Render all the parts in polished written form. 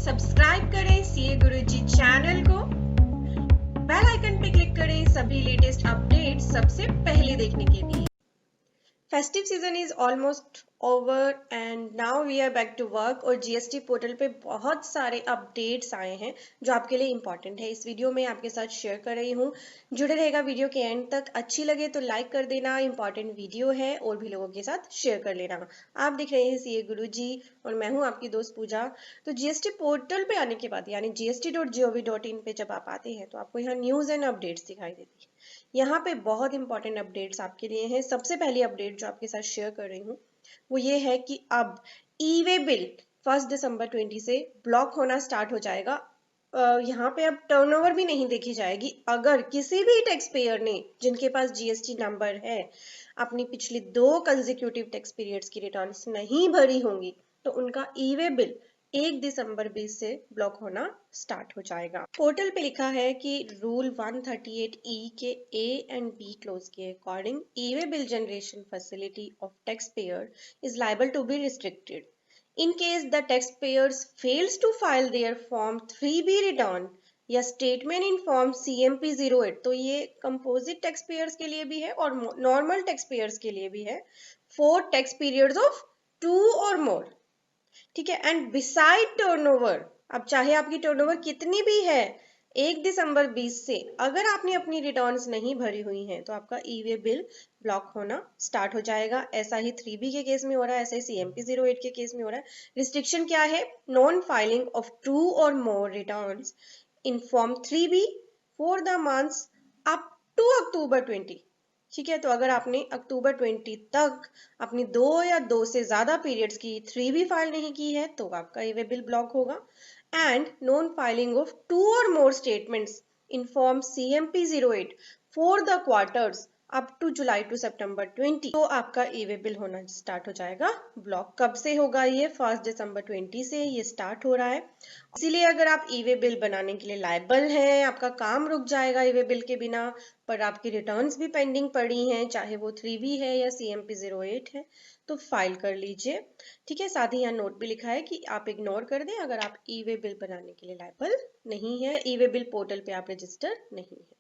Subscribe करें CA Guruji channel को, bell icon पे क्लिक करें सभी लेटेस्ट अपडेट सबसे पहले देखने के लिए। Festive season is almost over and now we are back to work और जीएसटी पोर्टल पे बहुत सारे अपडेट्स आए हैं जो आपके लिए इंपॉर्टेंट है। इस वीडियो में आपके साथ शेयर कर रही हूँ, जुड़े रहेगा वीडियो के एंड तक। अच्छी लगे तो लाइक कर देना, इंपॉर्टेंट वीडियो है और भी लोगों के साथ शेयर कर लेना। आप देख रहे हैं सीए गुरुजी और मैं हूँ आपकी दोस्त पूजा। तो जीएसटी पोर्टल पे आने के बाद यानी gst.gov.in पे जब आप आते हैं तो आपको यहाँ न्यूज एंड अपडेट्स दिखाई देती है। यहाँ पे बहुत इंपॉर्टेंट अपडेट्स आपके लिए हैं। सबसे पहली अपडेट जो आपके साथ शेयर कर रही हूँ वो ये है कि अब ई-वे बिल 1 दिसंबर 20 से ब्लॉक होना स्टार्ट हो जाएगा। यहाँ पे अब टर्नओवर भी नहीं देखी जाएगी। अगर किसी भी टैक्स पेयर ने जिनके पास जीएसटी नंबर है अपनी पिछली 2 कंसेक्यूटिव टैक्स पीरियड्स की रिटर्न्स नहीं भरी होंगी तो उनका ई-वे बिल 1 दिसंबर 20 से ब्लॉक होना स्टार्ट हो जाएगा। पोर्टल पे लिखा है कि रूल 138E के A एंड B क्लोज के according e-way bill generation facility of tax payer is liable to be restricted in case the taxpayers fails to file their form 3B return या statement in form CMP 08। तो ये composite tax payers के लिए भी है और normal tax payers के लिए भी है for tax periods of 2 or मोर। ठीक है, एंड बिसाइड टर्नओवर, अब चाहे आपकी टर्नओवर कितनी भी है 1 दिसंबर 20 से अगर आपने अपनी रिटर्न्स नहीं भरी हुई हैं तो आपका ई-वे बिल ब्लॉक होना स्टार्ट हो जाएगा। ऐसा ही 3B के केस में हो रहा है, ऐसा ही CMP 08 के केस में हो रहा है। रिस्ट्रिक्शन क्या है? Non filing of 2 or more returns in form 3B for the months up to October 20। ठीक है, तो अगर आपने अक्टूबर 20 तक अपनी 2 या 2 से ज्यादा पीरियड्स की 3B फाइल नहीं की है तो आपका ई-वे बिल ब्लॉक होगा। And non filing of 2 or more statements in form CMP 08 for the quarters up to July to September 20 तो आपका ई-वे बिल होना स्टार्ट हो जाएगा ब्लॉक। कब से होगा ये? 1 दिसंबर 20 से ये स्टार्ट हो रहा है। इसीलिए अगर आप ई-वे बिल बनाने के लिए लायबल हैं, आपका काम रुक जाएगा ई-वे बिल के बिना, पर आपकी रिटर्न्स भी पेंडिंग पड़ी हैं, चाहे वो 3B है या CMP 08 है, तो फाइल कर लीजिए। ठीक है, साथ ही यहाँ नोट भी लिखा है कि आप इग्नोर कर दें अगर आप ई-वे बिल बनाने के लिए लायबल नहीं है, ई-वे बिल पोर्टल पे आप रजिस्टर नहीं है।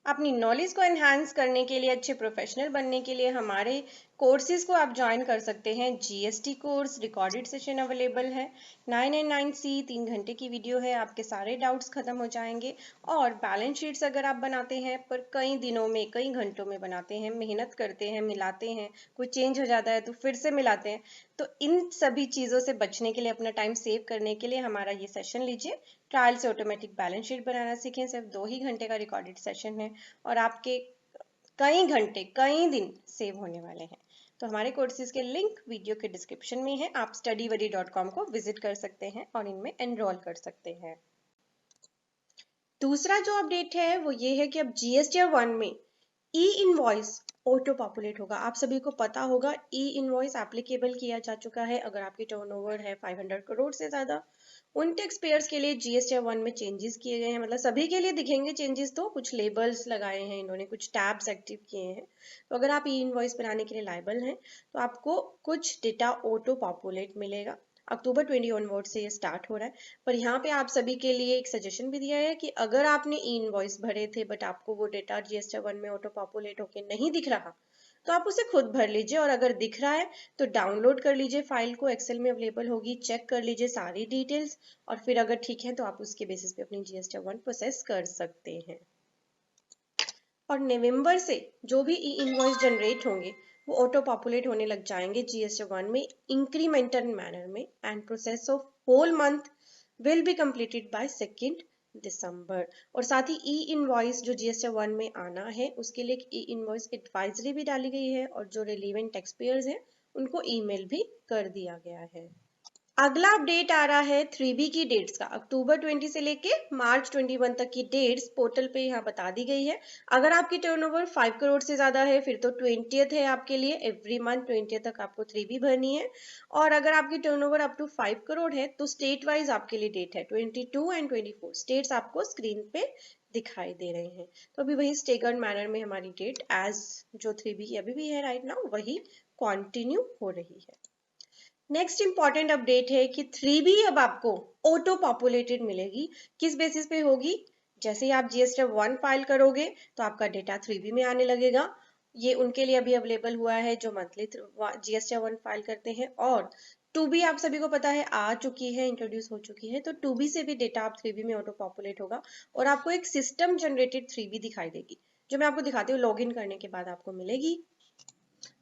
अपनी नॉलेज को एनहांस करने के लिए, अच्छे प्रोफेशनल बनने के लिए हमारे कोर्सेज को आप ज्वाइन कर सकते हैं। GST course recorded session available है। 9 एंड 9C 3 घंटे की वीडियो है, आपके सारे डाउट्स खत्म हो जाएंगे। और बैलेंस शीट्स अगर आप बनाते हैं पर कई दिनों में कई घंटों में बनाते हैं, मेहनत करते हैं, मिलाते हैं, कोई चेंज हो जाता है तो फिर से मिलाते हैं, तो इन सभी चीज़ों से बचने के लिए, अपना टाइम सेव करने के लिए हमारा ये सेशन लीजिए। ट्रायल से ऑटोमेटिक बैलेंस शीट बनाना सीखें। सिर्फ 2 ही घंटे का रिकॉर्डेड सेशन है और आपके कई घंटे कई दिन सेव होने वाले हैं। तो हमारे कोर्सेज के लिंक वीडियो के डिस्क्रिप्शन में है, आप studybuddy.com को विजिट कर सकते हैं और इनमें एनरोल कर सकते हैं। दूसरा जो अपडेट है वो ये है कि अब GST-1 में ई इनवॉइस ऑटो पॉपुलेट होगा। आप सभी को पता होगा ई इनवॉइस एप्लीकेबल किया जा चुका है अगर आपकी टर्नओवर है 500 करोड़ से ज्यादा। उन टैक्स पेयर्स के लिए GST-1 में चेंजेस किए गए हैं, मतलब सभी के लिए दिखेंगे चेंजेस। तो कुछ लेबल्स लगाए हैं इन्होंने, कुछ टैब्स एक्टिव किए हैं। तो अगर आप ई इनवॉइस बनाने के लिए लायबल हैं तो आपको कुछ डेटा ऑटो पॉपुलेट मिलेगा। अक्टूबर 20 ऑनवर्ड से ये स्टार्ट हो रहा है। पर यहाँ पे आप सभी के लिए एक सजेशन भी दिया है कि अगर आपने ई इनवॉइस भरे थे बट आपको वो डेटा GST-1 में ऑटो पॉपुलेट होके नहीं दिख रहा तो आप उसे खुद भर लीजिए, और अगर दिख रहा है तो डाउनलोड कर लीजिए, फाइल को एक्सेल में अवेलेबल होगी, चेक कर लीजिए सारी डिटेल्स, और फिर अगर ठीक है तो आप उसके बेसिस पे अपनी GST-1 प्रोसेस कर सकते हैं। और नवंबर से जो भी ई इनवॉइस जनरेट होंगे वो ऑटो पॉपुलेट होने लग जाएंगे GST-1 में इंक्रीमेंटल मैनर में, and process of whole month will be completed by 2 December. और साथ ही ई इनवॉइस जो GST-1 में आना है उसके लिए ई इनवॉइस एडवाइजरी भी डाली गई है और जो रिलेवेंट टैक्स पेयर्स हैं उनको ईमेल भी कर दिया गया है। अगला अपडेट आ रहा है 3B की डेट्स का। अक्टूबर 20 से लेके मार्च 21 तक की डेट्स पोर्टल पे यहाँ बता दी गई है। अगर आपकी टर्नओवर 5 करोड़ से ज्यादा है फिर तो 20th है आपके लिए, एवरी मंथ 20th तक आपको 3B भरनी है। और अगर आपकी टर्नओवर अप टू 5 करोड़ है तो स्टेट वाइज आपके लिए डेट है 22 एंड 24 स्टेट्स आपको स्क्रीन पे दिखाई दे रहे हैं। तो अभी वही स्टेगर्ड मैनर में हमारी डेट एज जो 3B की अभी भी है राइट नाउ वही कंटिन्यू हो रही है। नेक्स्ट इंपॉर्टेंट अपडेट है कि 3B अब आपको ऑटो पॉपुलेटेड मिलेगी। किस बेसिस पे होगी? जैसे ही आप GSTF 1 फाइल करोगे तो आपका डेटा 3B में आने लगेगा। ये उनके लिए अभी अवेलेबल हुआ है जो मंथली GSTF 1 फाइल करते हैं। और 2B आप सभी को पता है आ चुकी है, इंट्रोड्यूस हो चुकी है, तो 2B से भी डेटा आप 3B में ऑटो पॉपुलेट होगा और आपको एक सिस्टम जनरेटेड 3B दिखाई देगी, जो मैं आपको दिखाती हूँ। लॉगिन करने के बाद आपको मिलेगी।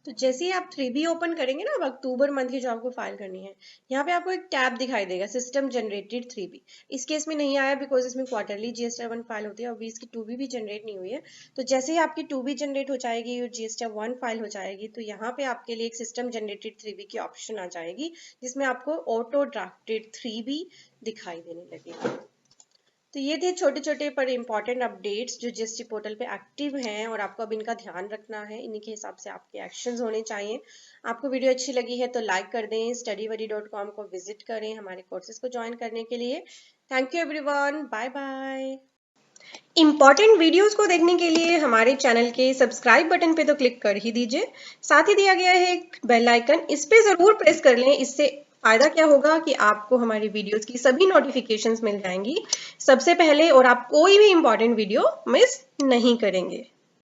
तो जैसे ही आप 3B ओपन करेंगे ना, अब अक्टूबर मंथ की जो आपको फाइल करनी है, यहाँ पे आपको एक टैब दिखाई देगा सिस्टम जनरेटेड 3B। इस केस में नहीं आया बिकॉज इसमें क्वार्टरली GSTF 1 फाइल होती है, अभी इसकी 2B भी जनरेट नहीं हुई है। तो जैसे ही आपकी 2B जनरेट हो जाएगी और GSTF 1 फाइल हो जाएगी, तो यहाँ पे आपके लिए एक सिस्टम जनरेटेड 3B की ऑप्शन आ जाएगी, जिसमें आपको ऑटो ड्राफ्टेड 3B दिखाई देने लगेगी। तो ये थे छोटे छोटे पर इंपॉर्टेंट अपडेट्स जो GST पोर्टल पे एक्टिव हैं और आपको अब इनका ध्यान रखना है। इन्हीं के हिसाब से आपके एक्शंस होने चाहिए। आपको वीडियो अच्छी लगी है तो लाइक कर दें, studybuddy.com को विजिट करें हमारे कोर्सेज को ज्वाइन करने के लिए। Thank you everyone, bye bye. Important videos को देखने के लिए हमारे चैनल के सब्सक्राइब बटन पे तो क्लिक कर ही दीजिए। साथ ही दिया गया है एक बेल आइकन, इस पे जरूर प्रेस कर लें। इससे फायदा क्या होगा कि आपको हमारी वीडियोस की सभी नोटिफिकेशंस मिल जाएंगी सबसे पहले और आप कोई भी इंपॉर्टेंट वीडियो मिस नहीं करेंगे।